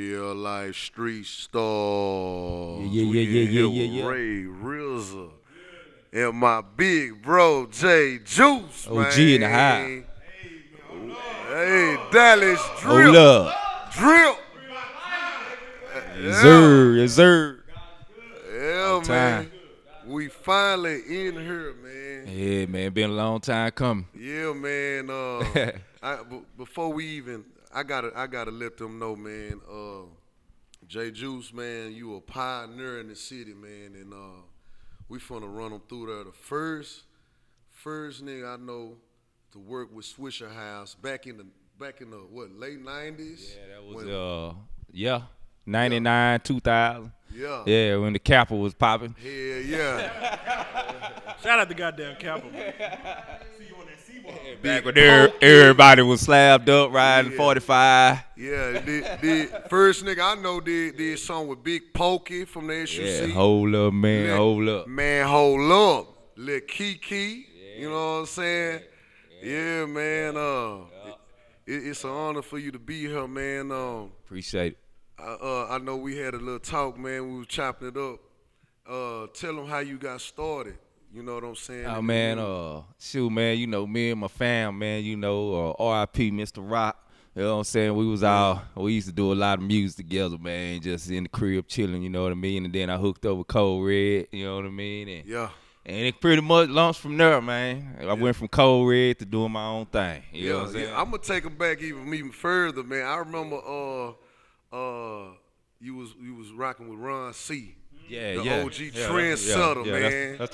Real life street stars. Yeah. RayRizzle. And my big bro, Juce, man. OG in the house. Hey, Dallas Drip. Hold up. Drip. Yes, sir. Yes, sir. Yeah, man. We finally in here, man. Yeah, man. Been a long time coming. Yeah, man. Before we even, I gotta let them know, man. Juice, man, you a pioneer in the city, man, and we finna run them through there. The first nigga I know to work with Swisher House back in the what, late 90s? Yeah, that was 99, 2000. Yeah. Yeah, when the Kappa was popping. Hell yeah. Shout out to goddamn Kappa, man. See you on that C-ball. Back when everybody was slabbed up riding 45. Yeah, the first nigga I know did something with Big Pokey from the SUC. Yeah, hold up, man, hold up. Man, hold up. Lil Kiki, you know what I'm saying? Yeah, man. It's an honor for you to be here, man. Appreciate it. I know we had a little talk, man. We was chopping it up. Tell them how you got started. You know what I'm saying? Oh, man, shoot, man, you know, me and my fam, man, you know, RIP Mr. Rock. You know what I'm saying? We used to do a lot of music together, man, just in the crib chilling, you know what I mean? And then I hooked up with Code Red, you know what I mean? And it pretty much launched from there, man. I went from Code Red to doing my own thing. You know what I'm saying? Yeah. I'm gonna take them back even further, man. I remember you was rocking with Ron C. Yeah, the OG trendsetter, man. That's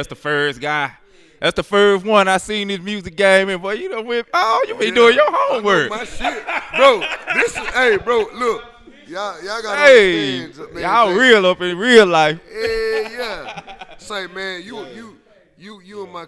the first guy. That's the first one I seen this music game in, boy. You know, you been doing your homework. My shit, bro. Hey, bro, look. Y'all gotta understand, man. Y'all real up in real life. Yeah. Say, man, you and my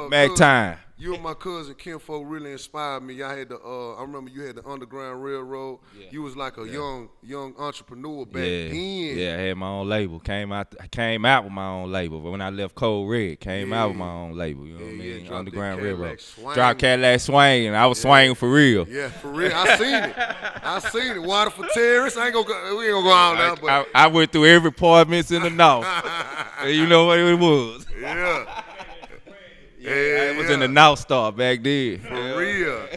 Mag time. You and my cousin Kinfolk really inspired me. Y'all had I remember you had the Underground Railroad. Yeah. You was like a young entrepreneur back then. Yeah, I had my own label. I came out with my own label. But when I left Code Red, came out with my own label. You know what I mean? Underground Railroad. Drop Cadillac swinging. I was swinging for real. Yeah, for real. I seen it. Water for terrorists. We ain't gonna go on now. But I went through every apartments in the north. You know what it was. Yeah. I was in the North Star back then. For real.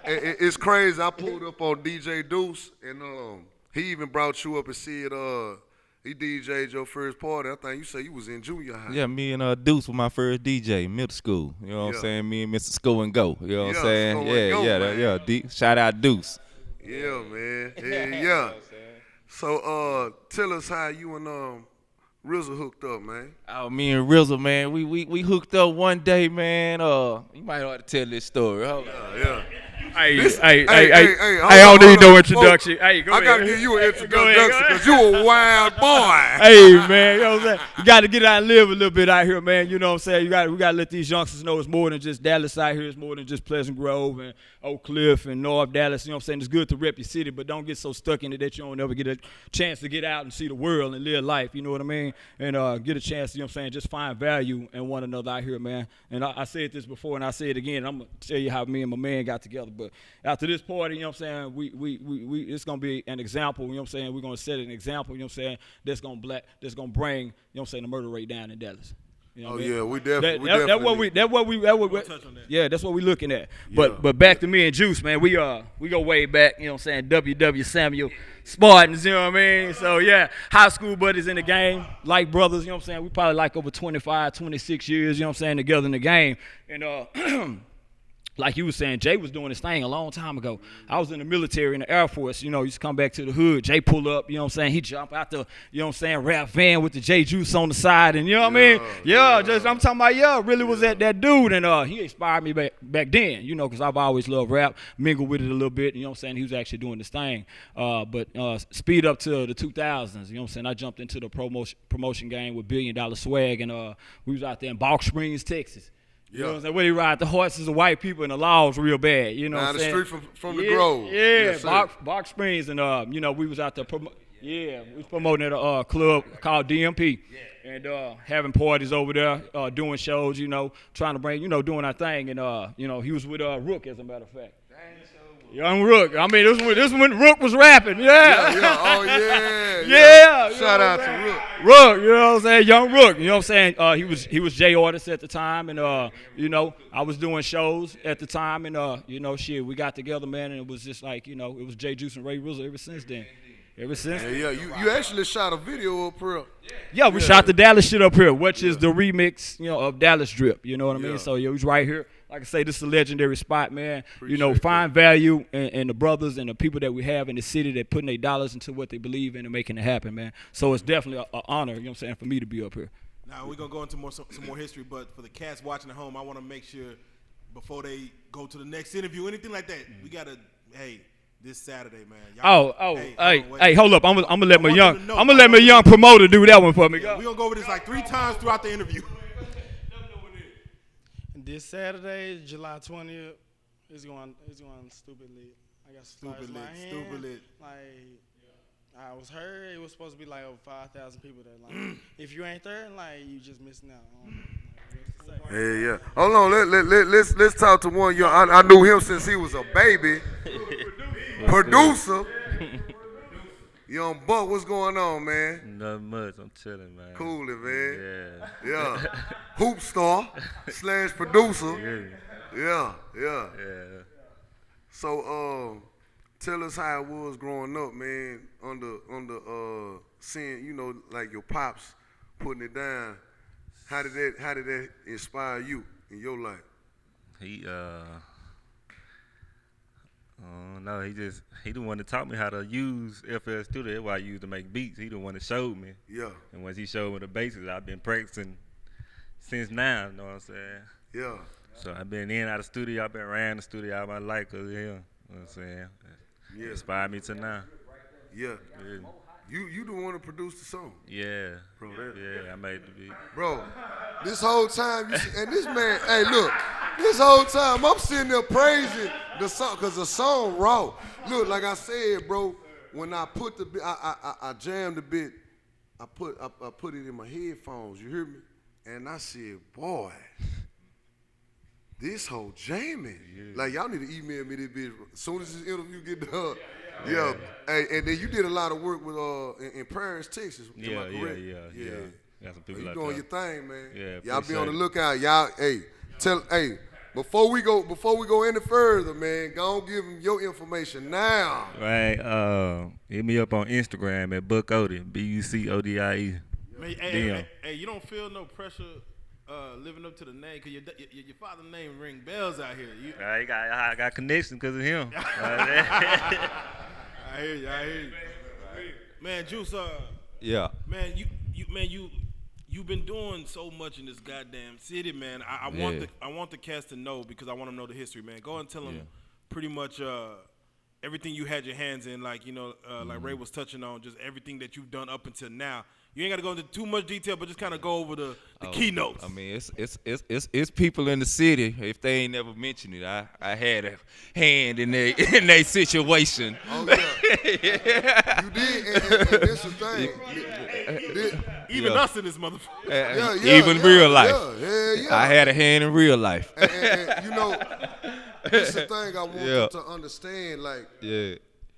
It's crazy. I pulled up on DJ Deuce, and he even brought you up and said he DJ'd your first party. I think you said you was in junior high. Yeah, me and Deuce were my first DJ, middle school. You know what I'm saying? Me and Mr. School and Go. You know what I'm saying? Yeah. Shout out Deuce. Yeah, man. Yeah. So tell us how you and Rizzle hooked up, man. Oh, me and Rizzle, man, we hooked up one day, man. You might ought to tell this story. Hold on. Yeah. Hey, I don't need no introduction. Hey, go ahead. I gotta give you an introduction because you a wild boy. Hey, man, you know what I'm saying? You got to get out and live a little bit out here, man. You know what I'm saying? We got to let these youngsters know it's more than just Dallas out here. It's more than just Pleasant Grove and Oak Cliff and North Dallas. You know what I'm saying? It's good to rep your city, but don't get so stuck in it that you don't ever get a chance to get out and see the world and live life. You know what I mean? And get a chance, you know what I'm saying, just find value in one another out here, man. And I said this before and I say it again. I'm going to tell you how me and my man got together. But after this party, you know what I'm saying, we it's going to be an example, you know what I'm saying, we're going to set an example, you know what I'm saying, that's going to bring, you know what I'm saying, the murder rate down in Dallas. You know yeah, we definitely. That's what we looking at. But back to me and Juice, man, we go way back, you know what I'm saying, W.W. Samuel Spartans, you know what I mean? So yeah, high school buddies in the game, like brothers, you know what I'm saying, we probably like over 25, 26 years, you know what I'm saying, together in the game. And like you was saying, Jay was doing his thing a long time ago. I was in the military, in the Air Force, you know, used to come back to the hood. Jay pull up, you know what I'm saying? He jump out the, you know what I'm saying, rap van with the J Juice on the side. And you know what I mean? I'm talking about, really was that dude. And he inspired me back then, you know, because I've always loved rap, mingled with it a little bit, you know what I'm saying? He was actually doing this thing. But speed up to the 2000s, you know what I'm saying? I jumped into the promotion game with $1 Billion Swag, and we was out there in Balk Springs, Texas. You know what I'm saying? Where they ride the horses of white people and the laws real bad. You know what I'm saying? Down the street from the Grove. Yeah, Balk Springs. And, you know, we was out there we was promoting at a club called DMP. And having parties over there, doing shows, you know, trying to bring, you know, doing our thing. And, you know, he was with Rook, as a matter of fact. Young Rook. I mean, this when Rook was rapping. Yeah. Oh, yeah. Yeah. Shout out to Rook. Rook, you know what I'm saying? Young Rook, you know what I'm saying? He was J Artist at the time, and you know, I was doing shows at the time, and you know, shit, we got together, man, and it was just like, you know, it was Juce and RayRizzle ever since then. Ever since. Yeah. You actually shot a video up here. Yeah, we shot the Dallas shit up here, which is the remix, you know, of Dallas Drip. You know what I mean? So it was right here. Like I say, this is a legendary spot, man. You know, find value in the brothers and the people that we have in the city that putting their dollars into what they believe in and making it happen, man. So it's definitely an honor, you know what I'm saying, for me to be up here. Now we're gonna go into some more history, but for the cats watching at home, I want to make sure before they go to the next interview, anything like that, we gotta, this Saturday, man. Hey, hold up. I'm gonna let my young promoter do that one for me. We're gonna go over this like 3 times throughout the interview. This Saturday, July 20th, it's going stupid lit. I got stupid lit. Like, I was heard it was supposed to be like over 5,000 people there. Like, if you ain't there, like, you just missing out. Yeah. Hold on, let's talk to one young. I knew him since he was a baby. Producer. Young Buck, what's going on, man? Nothing much, I'm chilling, man. Coolin', man. Yeah. Hoop star / producer. Yeah. So, tell us how it was growing up, man. Under seeing, you know, like your pops putting it down. How did that inspire you in your life? No, he the one that taught me how to use FL Studio. That's why I used to make beats. He the one that showed me. Yeah. And once he showed me the basics, I've been practicing since now. You know what I'm saying? Yeah. So I've been in and out of the studio. I've been around the studio all my life because of him. You know what I'm saying? Yeah. Inspired me to now. Yeah. You the one to produce the song. Yeah. Bro, I made the beat. Bro, this whole time, and this man, hey, look, this whole time I'm sitting there praising the song, because the song raw. Look, like I said, bro, when I put the bit, I jammed the bit, I put it in my headphones, you hear me? And I said, boy, this whole jamming. Yeah. Like, y'all need to email me this bitch as soon as this interview get done. Yeah. Hey, and then you did a lot of work with in Paris, Texas. Am I correct? Yeah. Got some people you doing your thing, man. Yeah, y'all be on the lookout. Y'all, before we go any further, man, go on give them your information now. Right. Hit me up on Instagram at Buck Odie, BUCODIE. Hey, you don't feel no pressure living up to the name, because your father's name ring bells out here. I got connection because of him. I hear you. Man, Juice, yeah. Man, you've been doing so much in this goddamn city, man. I want the cast to know, because I want them to know the history, man. Go and tell them pretty much everything you had your hands in, like, you know, like Ray was touching on, just everything that you've done up until now. You ain't got to go into too much detail, but just kind of go over the keynotes. I mean, it's people in the city. If they ain't never mentioned it, I had a hand in their situation. Oh yeah. You did, and that's the thing. Even us in this motherfucker. Even real life. Yeah. I had a hand in real life. And you know, this is the thing I want you to understand. Like,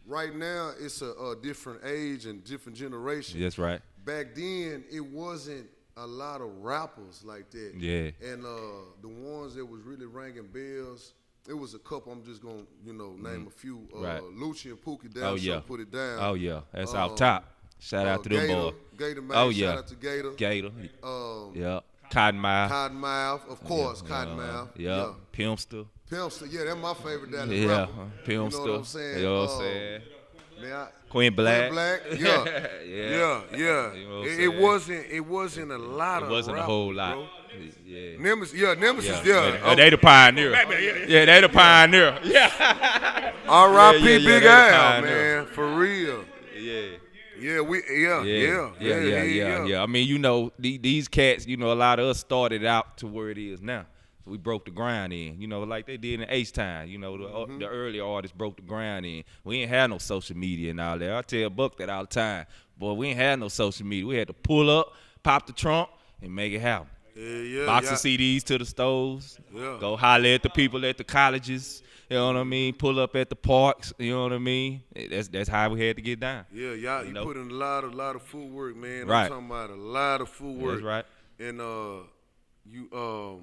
right now it's a different age and different generation. That's right. Back then, it wasn't a lot of rappers like that. Yeah. And the ones that was really ringing bells, it was a couple. I'm just gonna, name a few. Right. Lucci and Pookie down. So put it down. Oh yeah, that's out top. Shout out to them boys. Gator man. Shout out to Gator. Yeah. Cottonmouth. Cottonmouth, of course. Cottonmouth. Yeah. Pimpster. Yeah, that's my favorite down there. Yeah. Pimpster. You know what I'm saying? You know what I'm saying? Man, Queen Black. Yeah. It wasn't a lot of. It wasn't rappers, a whole lot. Bro. Yeah. Nemesis. They the pioneer. Yeah, they the pioneer. Yeah. R.I.P. Big Al, man, for real. Yeah. Yeah. I mean, you know, these cats, you know, a lot of us started out to where it is now. So we broke the ground in, you know, like they did in H-Time. You know, the early artists broke the ground in. We ain't had no social media and all that. I tell Buck that all the time. Boy, we ain't had no social media. We had to pull up, pop the trunk, and make it happen. Box of CDs to the stores. Yeah. Go holler at the people at the colleges. You know what I mean? Pull up at the parks. You know what I mean? That's how we had to get down. Yeah, y'all, you put in a lot of footwork, man. Right. I'm talking about a lot of footwork. That's right. And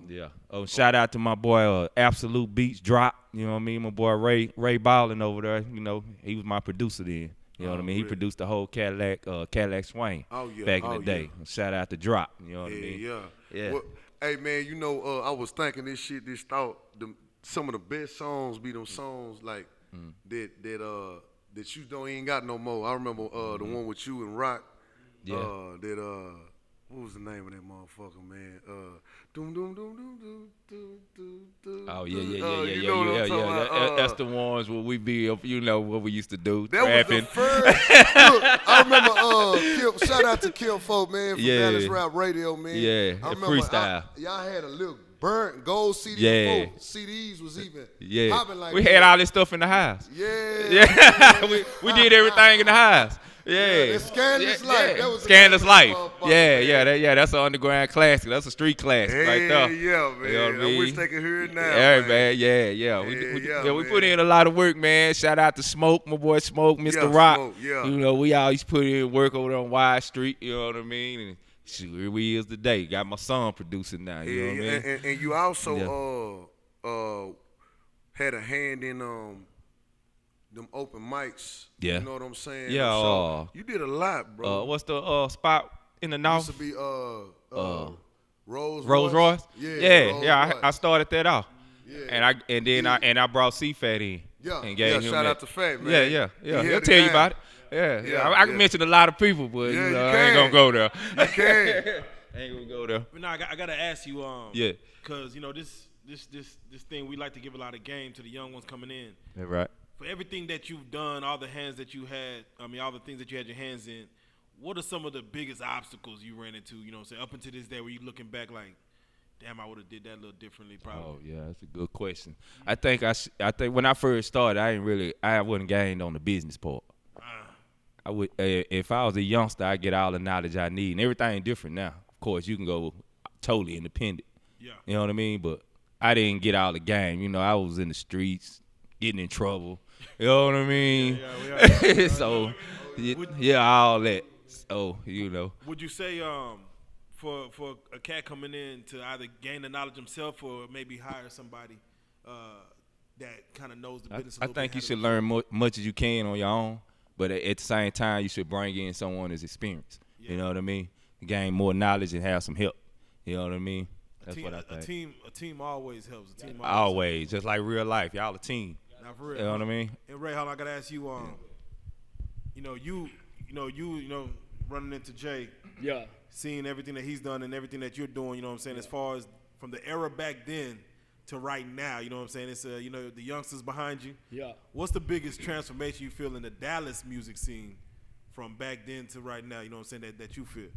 yeah. Oh, shout out to my boy Absolute Beats Drop. You know what I mean? My boy Ray Ballin over there. You know, he was my producer then. You know what I mean? He produced the whole Cadillac Swing back in the day. Yeah. Shout out to Drop. You know what I mean? Yeah. Well, hey man, you know, I was thinking this thought. Some of the best songs be them songs like that you don't even got no more. I remember the one with you and Rock. Yeah. What was the name of that motherfucker, man? Doom doom doom doom doom doom doom doom. Oh yeah. That's the ones where we be, you know, what we used to do. That rapping. was the first. Look, I remember. Shout out to Kim Folk, man, from Dallas Rap Radio, man. Yeah, I remember freestyle. Y'all had a little burnt gold CD. Yeah. CDs was even Yeah, like we that. had all this stuff in the house. Yeah. we did everything in the house. Yeah, Scandalous Life. That was Scandalous Life. Yeah, That's an underground classic. That's a street classic right there. Yeah, man. You know what I mean? I wish they could hear it now. Man. Yeah. We put in a lot of work, man. Shout out to Smoke, my boy Smoke, Mr. Rock. Smoke, yeah. You know, we always put in work over there on Wide Street. You know what I mean? And shoot, here we is today. Got my son producing now. You know what I mean? And you also had a hand in them open mics. Yeah. You know what I'm saying? Yeah. So you did a lot, bro. What's the spot in the north? Used to be Rolls Royce. Yeah. I started that off. Yeah. And I brought C-Fat in. Yeah. And gave him shout that. out to Fat, man. Yeah. He He'll held tell it you down. about it. Yeah. I can mention a lot of people, but Yeah, you you know, I can. ain't gonna go there. You can. I ain't gonna go there. But now I gotta ask you, Yeah. because you know this thing, we like to give a lot of game to the young ones coming in. Yeah, right. For everything that you've done, all the hands that you had, all the things that you had your hands in, what are some of the biggest obstacles you ran into, you know, say up until this day where you looking back like, damn, I would have did that a little differently probably? Oh yeah, that's a good question. I think when I first started, I wasn't gained on the business part. I would if I was a youngster, I'd get all the knowledge I need, and everything different now. Of course, you can go totally independent. Yeah. You know what I mean? But I didn't get all the game. You know, I was in the streets, getting in trouble. You know what I mean? Yeah. So, all that. So, you know. Would you say for a cat coming in to either gain the knowledge himself or maybe hire somebody that kind of knows the business a I little think bit you ahead should of learn much as you can on your own, but at the same time, you should bring in someone that's experienced. Yeah. You know what I mean? Gain more knowledge and have some help. You know what I mean? That's what I think. A team always helps. A team Always, just like real life, y'all a team. Now for real. You know what I mean? And Ray, how I gotta ask you, you running into Jay, seeing everything that he's done and everything that you're doing, you know what I'm saying, as far as from the era back then to right now, you know what I'm saying? It's the youngsters behind you. Yeah. What's the biggest transformation you feel in the Dallas music scene from back then to right now, you know what I'm saying, that you feel?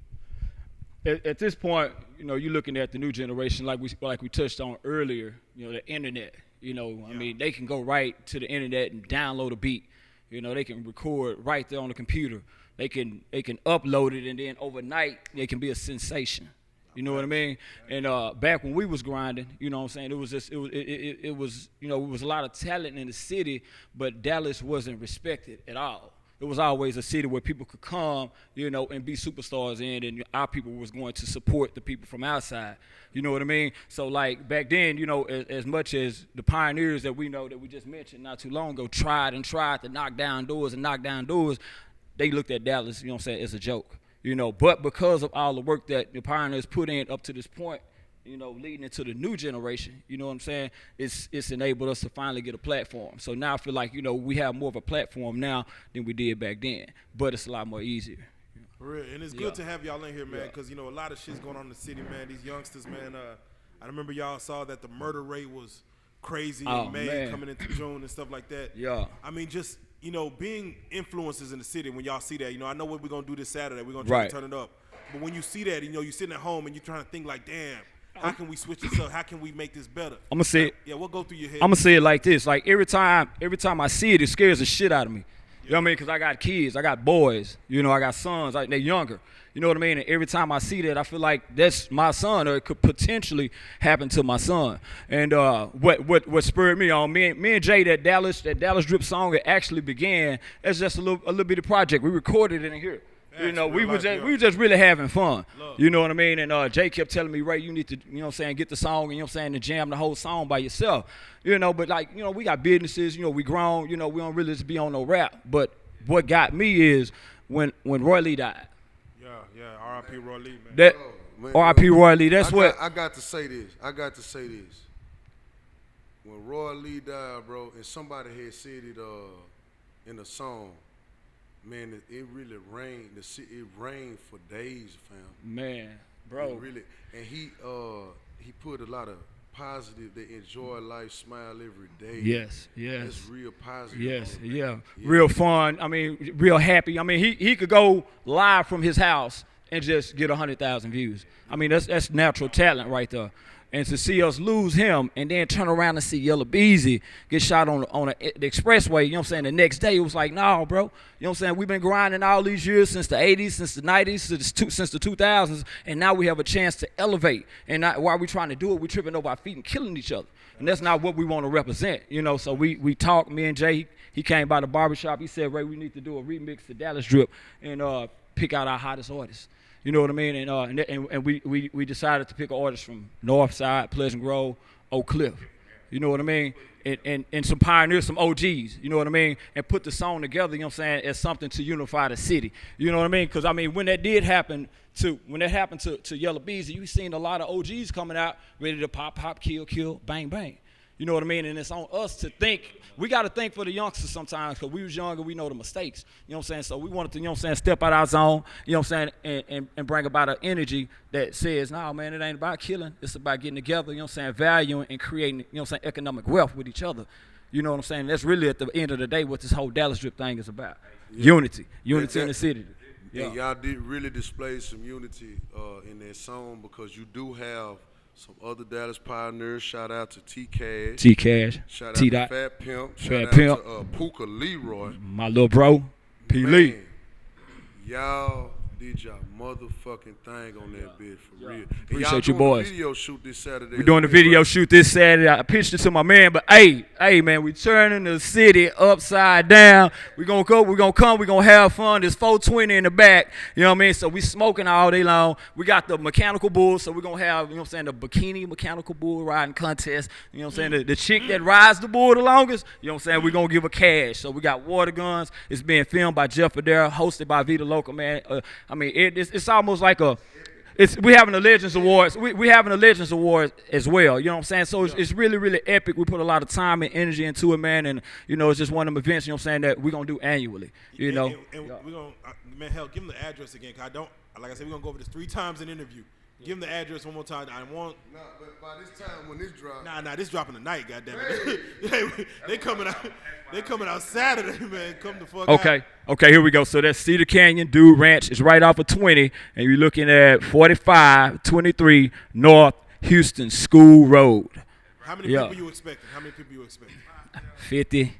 At this point, you're looking at the new generation, like we touched on earlier. The internet. I mean, they can go right to the internet and download a beat. They can record right there on the computer. They can upload it, and then overnight they can be a sensation. You know what I mean? And back when we was grinding, you know what I'm saying, it was a lot of talent in the city, but Dallas wasn't respected at all. It was always a city where people could come, and be superstars in, and our people was going to support the people from outside. You know what I mean? So, like, back then, as much as the pioneers that we know that we just mentioned not too long ago tried to knock down doors, they looked at Dallas, you know what I'm saying, as a joke. But because of all the work that the pioneers put in up to this point, leading into the new generation, you know what I'm saying, it's enabled us to finally get a platform. So now I feel like, we have more of a platform now than we did back then, but it's a lot more easier. For real. And it's good to have y'all in here, man, because, a lot of shit's going on in the city, man. These youngsters, man, I remember y'all saw that the murder rate was crazy in May, coming into June and stuff like that. Yeah. I mean, just, being influencers in the city, when y'all see that, I know what we're going to do this Saturday. We're going to try to turn it up. But when you see that, you're sitting at home and you're trying to think like, damn, how can we switch this up? How can we make this better? I'm going to say it. Yeah, what go through your head? I'm going to say it like this. Like, every time I see it, it scares the shit out of me. You know what I mean? Because I got kids, I got boys, you know, I got sons, like they're younger. You know what I mean? And every time I see that, I feel like that's my son, or it could potentially happen to my son. And what spurred me on, me and Jay, that Dallas Drip song, it actually began as just a little bitty project. We recorded it in here. You know, we were just really having fun. Love. You know what I mean? And Jay kept telling me, Ray, you need to, you know what I'm saying, get the song, and you know what I'm saying, to jam the whole song by yourself. You know, but like, you know, we got businesses, you know, we grown, you know, we don't really just be on no rap. But what got me is when Roy Lee died. Yeah, R.I.P. Roy Lee, man. That R.I.P. Roy Lee, that's what. I got to say this. When Roy Lee died, bro, and somebody had said it in a song, man, it really rained. It rained for days, fam. Man, bro. It really, and he put a lot of positive. They enjoy life, smile every day. Yes. It's real positive. Yes, yeah. Real fun. I mean, real happy. I mean, he could go live from his house and just get 100,000 views. I mean, that's natural talent right there. And to see us lose him and then turn around and see Yella Beezy get shot on the expressway, you know what I'm saying, the next day, it was like, no, bro. You know what I'm saying? We've been grinding all these years, since the 80s, since the 90s, since the 2000s, and now we have a chance to elevate. And while we trying to do it, we tripping over our feet and killing each other. And that's not what we want to represent, you know. So we talked, me and Jay, he came by the barbershop. He said, Ray, we need to do a remix to Dallas Drip and pick out our hottest artists. You know what I mean? And we decided to pick an artist from Northside, Pleasant Grove, Oak Cliff. You know what I mean? And some pioneers, some OGs, you know what I mean? And put the song together, you know what I'm saying, as something to unify the city. You know what I mean? Because, I mean, when that happened to Yella Beezy, you seen a lot of OGs coming out ready to pop, kill, bang, bang. You know what I mean? And it's on us to think. We got to think for the youngsters sometimes, because we was younger, we know the mistakes. You know what I'm saying? So we wanted to, you know what I'm saying, step out our zone, you know what I'm saying, and bring about an energy that says, no, man, it ain't about killing. It's about getting together, you know what I'm saying, valuing and creating, you know what I'm saying, economic wealth with each other. You know what I'm saying? That's really, at the end of the day, what this whole Dallas Drip thing is about. Yeah. Unity in the city. Yeah. And y'all did really display some unity in that song, because you do have some other Dallas pioneers. Shout out to T-Cash. Shout out to Fat Pimp. Shout out to Puka Leroy. My little bro, P. Lee. Y'all did y'all motherfucking thing on that bit, for real. Appreciate you, boys. Video shoot this Saturday. We're doing the video shoot this Saturday. I pitched it to my man, but hey, man, we turning the city upside down. We're gonna have fun. There's 420 in the back, you know what I mean? So we smoking all day long. We got the mechanical bull, so we're gonna have, you know what I'm saying, the bikini mechanical bull riding contest. You know what I'm saying? The chick that rides the bull the longest, you know what I'm saying, we're gonna give her cash. So we got water guns. It's being filmed by Jeff Federa, hosted by Vita Local, man. I mean, it's almost like we having a Legends Awards. We having a Legends Awards as well. You know what I'm saying? So it's really, really epic. We put a lot of time and energy into it, man. And, you know, it's just one of them events, you know what I'm saying, that we're going to do annually, you know. And we're going to, man, hell, give them the address again. Cause like I said, we're going to go over this 3 times in interview. Give them the address one more time. I want. Nah, but by this time when this drops. Nah, this dropping tonight, goddammit. They coming out. They coming out Saturday, man. Come the fuck out. Okay, here we go. So that's Cedar Canyon Dude Ranch. It's right off of 20, and you're looking at 4523 North Houston School Road. How many people you expecting? 50.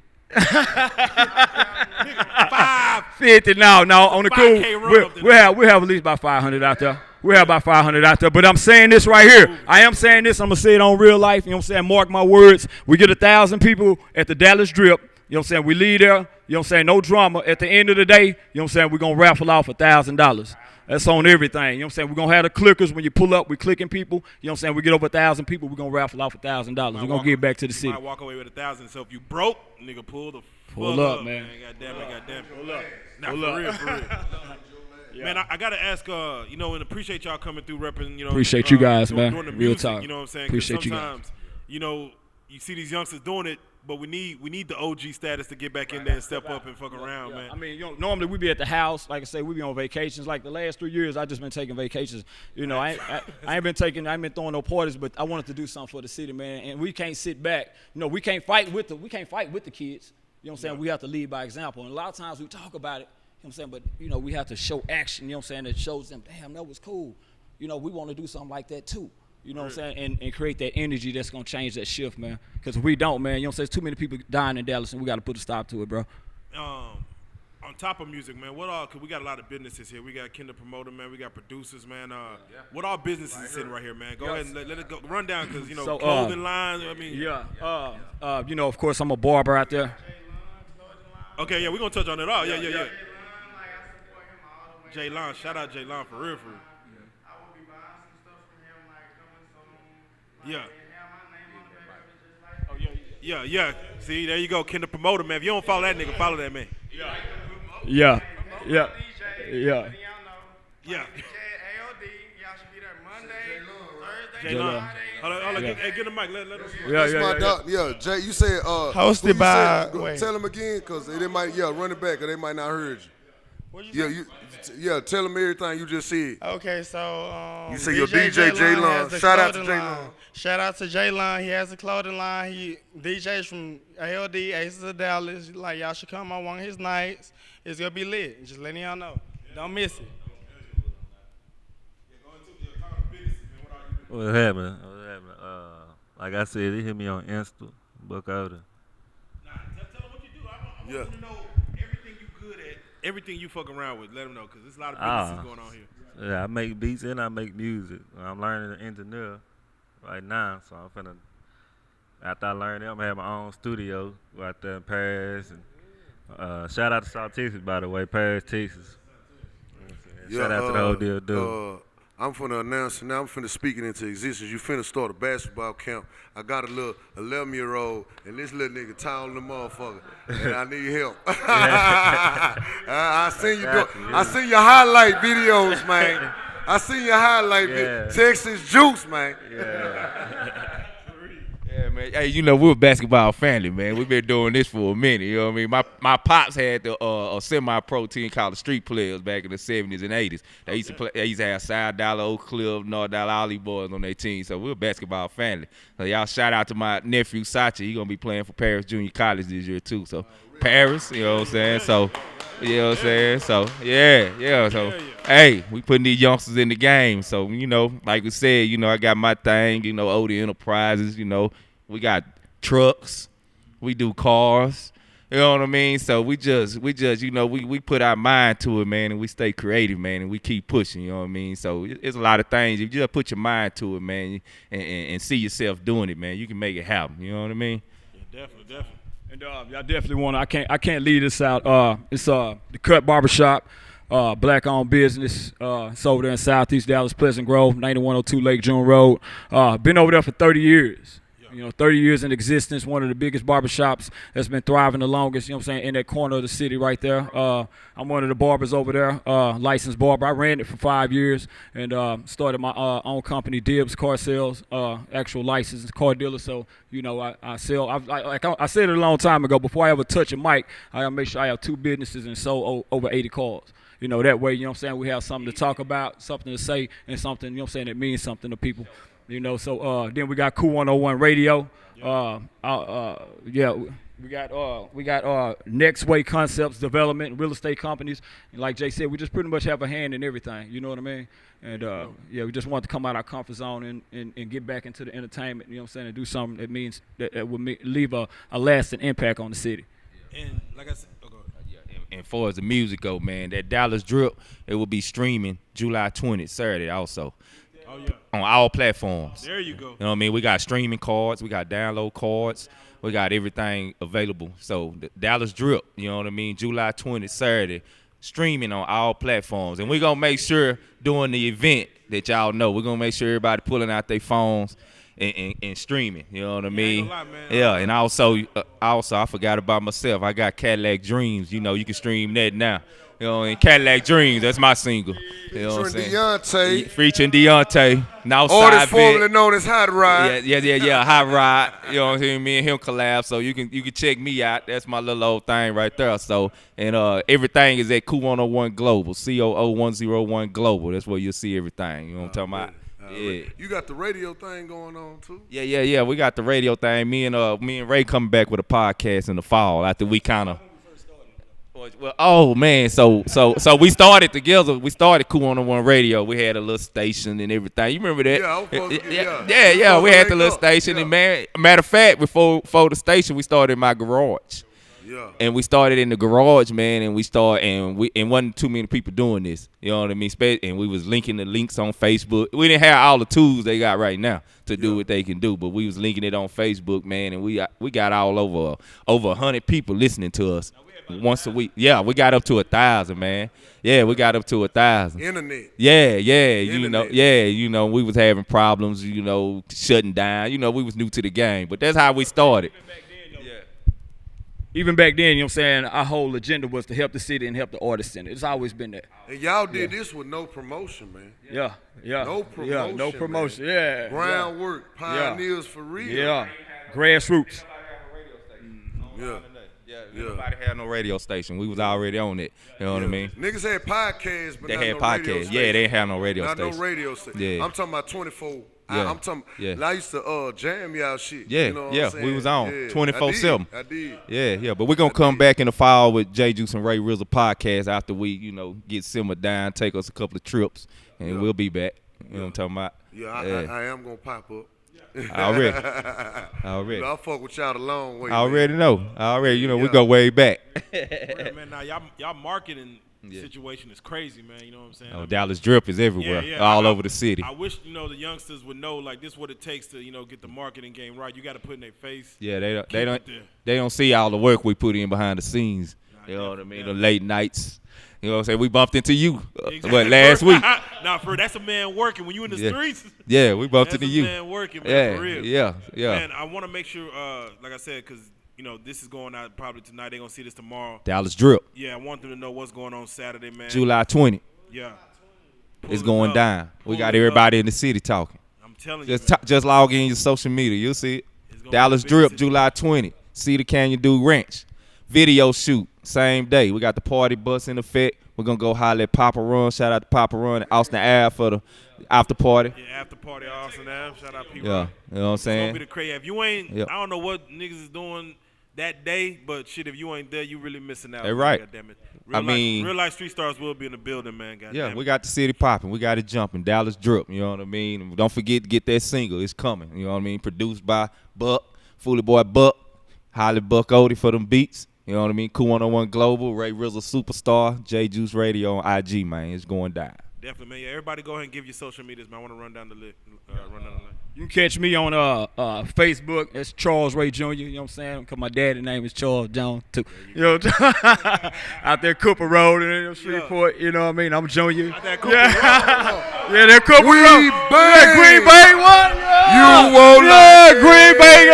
50. No, on the cool. We'll have at least about 500 out there. We have about 500 out there, but I'm saying this right here. I am saying this. I'm going to say it on real life. You know what I'm saying? Mark my words. We get 1,000 people at the Dallas Drip. You know what I'm saying? We leave there. You know what I'm saying? No drama. At the end of the day, you know what I'm saying? We're going to raffle off $1,000. That's on everything. You know what I'm saying? We're going to have the clickers. When you pull up, we clicking people. You know what I'm saying? We get over 1,000 people. We're going to raffle off $1,000. We're going to give back to the city. You might walk away with 1,000. So if you broke, nigga, pull up, man. Goddamn it. Pull up. Nah, for real. Yeah. Man, I gotta ask, you know, and appreciate y'all coming through, repping, you know. Appreciate you guys, man. Doing the real music, talk. You know what I'm saying? Appreciate you guys. Sometimes, you know, you see these youngsters doing it, but we need the OG status to get back in there and step up and fuck around, man. I mean, you know, normally we be at the house, like I say, we be on vacations. Like the last 3 years, I just been taking vacations. You know, I ain't been throwing no parties, but I wanted to do something for the city, man. And we can't sit back. You know, we can't fight with the kids. You know what I'm saying? We have to lead by example. And a lot of times we talk about it. You know what I'm saying? But, you know, we have to show action, you know what I'm saying, that shows them, damn, that was cool. You know, we want to do something like that too. You know what I'm saying? And create that energy that's going to change that shift, man. Because if we don't, man, you know what I'm saying, there's too many people dying in Dallas, and we got to put a stop to it, bro. on top of music, man, what all? Cause we got a lot of businesses here. We got Kinder Promoter, man. We got producers, man. What all businesses is sitting right here, man? Go ahead and let it go. Run down, cause clothing lines. I mean, of course, I'm a barber out there. Okay, yeah, we're gonna touch on it all. Yeah. Jaylon, shout out Jaylon for real. Yeah. Yeah. See, there you go, Kinder Promoter, man. If you don't follow that nigga, follow that man. Yeah. Jaylon. Hold on. Get the mic. Let us. That's my dog. Yeah, Jay, you said hosted by. Tell them again, cause they might run it back, cause they might not heard you. Tell them everything you just said. Okay, so you say your DJ Jaylon. Shout out to Jaylon. Shout out to Jaylon. He has a clothing line. He DJs from ALD, Aces of Dallas. Like, y'all should come on one of his nights. It's gonna be lit. Just letting y'all know. Don't miss it. What happened? Like I said, they hit me on Insta, Buck Outer. Tell them what you do. I want to know everything you good at, everything you fuck around with. Let them know, because there's a lot of businesses going on here. Yeah, I make beats and I make music. I'm learning to engineer right now, so I'm finna. After I learn it, I'm gonna have my own studio out there in Paris. And shout out to South Texas, by the way, Paris, Texas. Shout out to the whole deal, dude. I'm finna announce it now. I'm finna speak it into existence. You finna start a basketball camp. I got a little 11-year-old, and this little nigga tall the motherfucker, and I need help. I seen your highlight videos, man. I seen your highlight videos. Texas Juice, man. Yeah, man. Hey, we're a basketball family, man. We've been doing this for a minute. You know what I mean? My pops had a semi-pro team called the Street Players back in the 70s and 80s. They used to play. They used to have South Dollar, Oak Cliff, North Dollar, Ollie boys on their team. So we're a basketball family. So y'all shout out to my nephew Sachi. He gonna be playing for Paris Junior College this year too. So Paris, you know what I'm saying? So. You know what I'm saying? So, yeah. So, hey, we putting these youngsters in the game. So, like we said, I got my thing, Odie Enterprises, we got trucks, we do cars, you know what I mean? So we just, we put our mind to it, man, and we stay creative, man, and we keep pushing, you know what I mean? So it's a lot of things. If you just put your mind to it, man, and see yourself doing it, man, you can make it happen, you know what I mean? Yeah, definitely. And y'all definitely want to, I can't leave this out. It's the Cut Barbershop, black-owned business. It's over there in Southeast Dallas, Pleasant Grove, 9102 Lake June Road. Been over there for 30 years. 30 years in existence, one of the biggest barbershops that's been thriving the longest, in that corner of the city right there. I'm one of the barbers over there, licensed barber. I ran it for 5 years and started my own company, Dibs Car Sales, actual licensed car dealer. So, I sell. I said it a long time ago, before I ever touch a mic, I gotta make sure I have 2 businesses and sold over 80 cars. That way, we have something to talk about, something to say, and something, that means something to people. So then we got Cool 101 Radio. We got Next Way Concepts Development and real estate companies. And like Jay said, we just pretty much have a hand in everything. You know what I mean? And we just want to come out our comfort zone and get back into the entertainment. And do something that means that will leave a lasting impact on the city. And like I said, and far as the music go, man, that Dallas Drip, it will be streaming July 20th, Saturday also. Oh, yeah. On all platforms. There you go. You know what I mean? We got streaming cards. We got download cards. We got everything available. So the Dallas Drip, you know what I mean? July 20th, Saturday, streaming on all platforms. And we're going to make sure during the event that y'all know, we're going to make sure everybody pulling out their phones and streaming. You know what I mean? And also, I forgot about myself. I got Cadillac Dreams. You can stream that now. And Cadillac Dreams, that's my single. You know what I'm saying? Featuring Deontay. Artist formerly known as Hot Rod. Yeah, Hot Rod. You know what I'm saying? Me and him collab, so you can check me out. That's my little old thing right there. So, and everything is at Cool 101 Global, COO101 Global. That's where you'll see everything. You know what I'm talking about? Yeah. You got the radio thing going on too? Yeah. We got the radio thing. Me and Ray coming back with a podcast in the fall after we kind of. Well, oh man, so we started together. We started Cool 101 Radio. We had a little station and everything. You remember that? Yeah. We had the little station, and matter of fact, before the station, we started in my garage. Yeah. And we started in the garage, man, and wasn't too many people doing this. You know what I mean? And we was linking the links on Facebook. We didn't have all the tools they got right now to do what they can do, but we was linking it on Facebook, man, and we got all over 100 people listening to us once a week. Yeah, we got up to 1,000, man. Yeah, we got up to 1,000. Internet. Yeah, Internet. you know, we was having problems, shutting down. We was new to the game, but that's how we started. Even back then, you know what I'm saying, our whole agenda was to help the city and help the artists in it. It's always been that. And y'all did this with no promotion, man. Yeah. No promotion. Yeah, no promotion. Man. Yeah. Groundwork, pioneers for real. Yeah. Grassroots. Yeah. Nobody had no radio station. We was already on it. You know what I mean? Niggas had podcasts, but they not had no podcasts. radio station. Yeah, they ain't have no radio not station. No radio station. Yeah. I'm talking about 24. Yeah. I'm talking. I used to jam y'all shit. Yeah, you know what I'm saying? we was on 24/7. I did. Yeah. But we're gonna come back in the fall with Juce and RayRizzle podcast after we, get simmered down, take us a couple of trips, and we'll be back. You know what I'm talking about? Yeah, I am gonna pop up. Already. I fuck with y'all a long way. I already know. We go way back. Man, now y'all marketing situation is crazy, man. You know what I'm saying? Oh, Dallas Drip is everywhere, all over the city. I wish the youngsters would know like this is what it takes to get the marketing game right. You got to put in their face. Yeah, they don't see all the work we put in behind the scenes. You know what I mean? The late nights. You know what I'm saying? We bumped into you, last week? Nah, that's a man working. When you in the streets. Yeah, we bumped into you. That's a man working, man, for real. Yeah. Man, I want to make sure, like I said, because, this is going out probably tonight. They're going to see this tomorrow. Dallas Drip. Yeah, I want them to know what's going on Saturday, man. July 20th. Yeah. It's going down. We got everybody in the city talking. I'm telling you, just log in your social media. You'll see it. Dallas Drip, July 20th. Cedar Canyon Dude Ranch. Video shoot, same day. We got the party bus in effect. We're going to go holler at Papa Run. Shout out to Papa Run and Austin Ave for the after party. Yeah, after party, Austin Ave. Shout out people. Yeah, you know what I'm saying? It's going to be the crazy. If you ain't, I don't know what niggas is doing that day, but shit, if you ain't there, you really missing out. They right. Goddamn it. Real Life Street Stars will be in the building, man. Yeah, we got the city popping. We got it jumping. Dallas Drip, you know what I mean? Don't forget to get that single. It's coming, you know what I mean? Produced by Buck, Fooly Boy Buck, Holly Buck Odie for them beats. You know what I mean? Cool 101 Global, RayRizzle Superstar, Juce Radio on IG, man. It's going down. Definitely, man. Yeah, everybody go ahead and give your social medias, man. I want to run down the list. You can catch me on Facebook. It's Charles Ray Jr., you know what I'm saying? Because my daddy's name is Charles Jones, too. You know what I'm saying? Out there Cooper Road and Shreveport, you know what I mean? I'm Junior. Out there Cooper Road. Yeah, they're Cooper Road. Green Bay one. You won't Green Bay,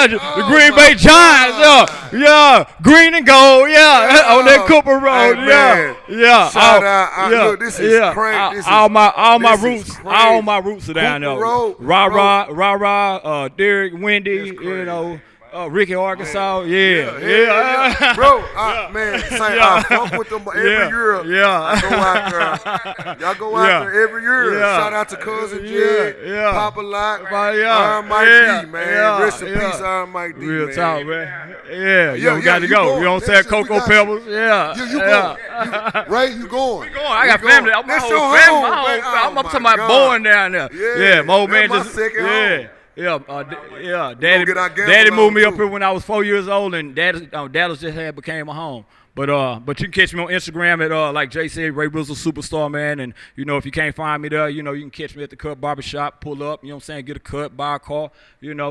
the Green Bay Giants, yeah, green and gold, on that Cooper Road, yeah. Shout out, look, this is crazy. All my roots are down there. Rah, Derek, Wendy, Ricky, Arkansas, yeah. Bro, man, I fuck with them every year. Yeah. I go out there. Y'all go out there every year. Shout out to Cousin Jed, Papa Lock, Iron Mike D, man. Rest in peace, Iron Mike D, Real man. talk, man. Yeah, we got to go. You don't say Cocoa Pebbles, You going. Ray, you going. We going. I got family. I'm my whole family. I'm talking about born down there. Yeah, my old man just, Daddy moved me up here when I was 4 years old, and Dallas just became a home. But you can catch me on Instagram at like Jay said, RayRizzle Superstar, man. And if you can't find me there, you can catch me at the Cut Barbershop, pull up, you know what I'm saying, get a cut, buy a car, and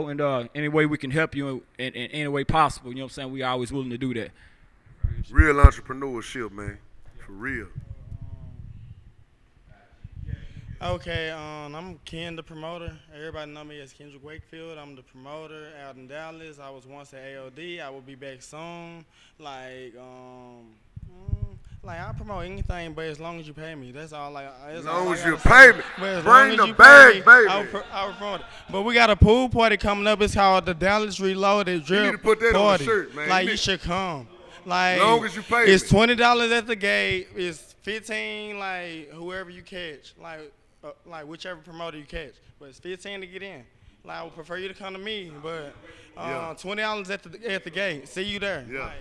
any way we can help you in any way possible, you know what I'm saying, we always willing to do that. Real entrepreneurship, man, for real. Okay, I'm Ken, the promoter. Everybody know me as Kendrick Wakefield. I'm the promoter out in Dallas. I was once at AOD. I will be back soon. I promote anything, but as long as you pay me, that's all. As long as you pay me, bring the bag, baby. I'll promote it. But we got a pool party coming up. It's called the Dallas Reloaded Drip You need to put that party. on the shirt, man. You should come. As long as you pay it's me. $20 at the gate. It's $15, whoever you catch, whichever promoter you catch. But it's $15 to get in. I would prefer you to come to me, but $20 at the gate. See you there. Yeah.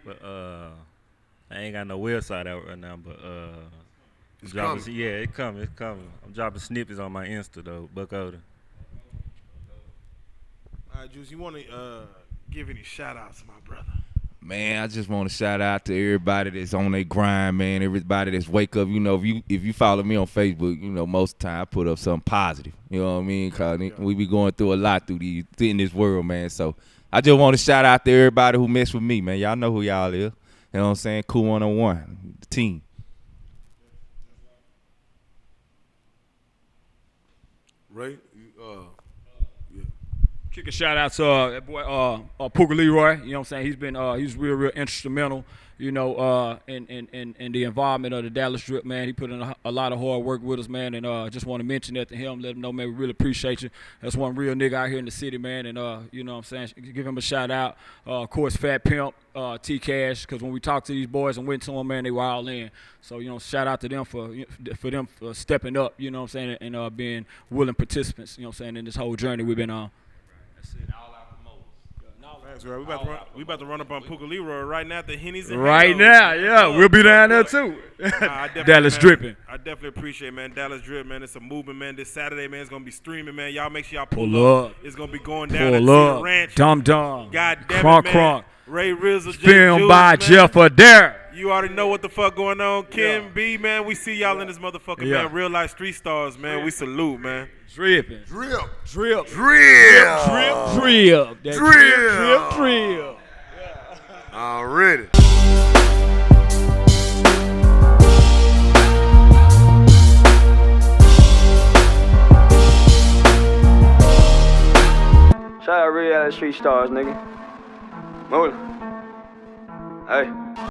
But I ain't got no website out right now, but it's coming. It's coming. I'm dropping snippets on my Insta though, Buck Odie. All right, Juice, you want to give any shout-outs to my brother? Man, I just want to shout out to everybody that's on their grind, man. Everybody that's wake up. You know, if you follow me on Facebook, you know, most of the time I put up something positive. You know what I mean? Cause we be going through a lot in this world, man. So I just want to shout out to everybody who mess with me, man. Y'all know who y'all is. You know what I'm saying? Cool 101, the team. Ray, Kick a shout out to that boy Pooka Leroy. You know what I'm saying? He's real instrumental, you know, in the involvement of the Dallas Drip, man. He put in a lot of hard work with us, man, and just want to mention that to him, let him know, man, we really appreciate you. That's one real nigga out here in the city, man, and you know what I'm saying? Give him a shout out. Of course, Fat Pimp, T-Cash, because when we talked to these boys and went to them, man, they were all in. So, you know, shout out to them for stepping up, you know what I'm saying, and being willing participants, you know what I'm saying, in this whole journey we've been on. That's it. All out the most. That's right. We about to run up on Pooka Leroy right now at the Henny's. Right now, yeah. We'll be down there, too. Dallas Dripping. I definitely appreciate it, man. Dallas Drip, man. It's a movement, man. This Saturday, man, it's going to be streaming, man. Y'all make sure y'all pull up. It's going to be going down at the Ranch. Dum. God damn Crunk, it, man. Crunk. RayRizzle, Filmed Juice, by man. Jeff Adair. You already know what the fuck going on. Kim B, man. We see y'all in this motherfucker, man. Real life street stars, man. We salute, man. Dripping. Drip. Drip. Drip. Drip. That drip. Already. Shout out Real Street Stars, nigga. Move. Hey.